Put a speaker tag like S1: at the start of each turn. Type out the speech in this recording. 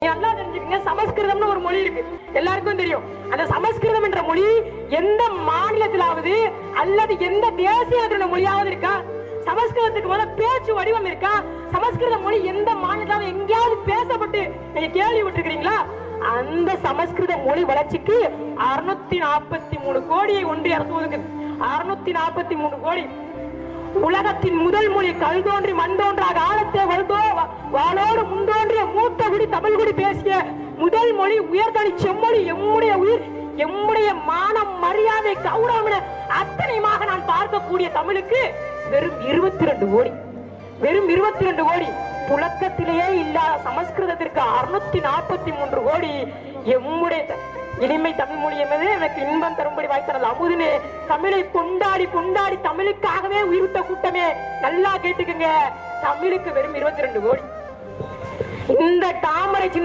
S1: நல்லா தெரிஞ்சுக்கங்க, சமஸ்கிருதம்னு ஒரு மொழி இருக்கு, எல்லாருக்கும் தெரியும். அந்த சமஸ்கிருதம் என்ற மொழி எந்த மாநிலத்திலாவது அல்லது எந்த தேசிய மொழியாவது இருக்கா? சமஸ்கிருதத்துக்கு முதல்ல பேச்சு வடிவம் இருக்கா? சமஸ்கிருத மொழி எந்த மாநிலத்திலாவது எங்கேயாவது பேசப்பட்டு நீங்க கேள்விப்பட்டிருக்கிறீங்களா? அந்த சமஸ்கிருத மொழி வளர்ச்சிக்கு 643 கோடியை ஒன்றிய அரசு ஒதுக்குது. 643 கோடி. உலகத்தின் முதல் மொழி கல் தோன்றி மண் தோன்றா காலத்தே வாளோடு முன்தோன்றிய மூத்த குடி தமிழ் குடி பேசிய முதல் மொழி உயர்தனி செம்மொழி. எம்முடைய உயிர், எம்முடைய மானம், மரியாதை, கௌரவம் என அத்தனையுமாக நான் பார்க்கக்கூடிய தமிழுக்கு வெறும் 22 கோடி. வெறும் 22 கோடி. புழக்கத்திலேயே இல்லாத சமஸ்கிருதத்திற்கு 643 கோடி. எம்முடைய இனிமை தமிழ் மொழி என்பது எனக்கு இன்பம் தரும்படி வாய்த்தனது அமுதுனே. தமிழை கொண்டாடி கொண்டாடி தமிழுக்காகவே உயிர்த்த கூட்டமே, நல்லா கேட்டுக்குங்க, தமிழுக்கு வெறும் 22 கோடி. இந்த தாமரை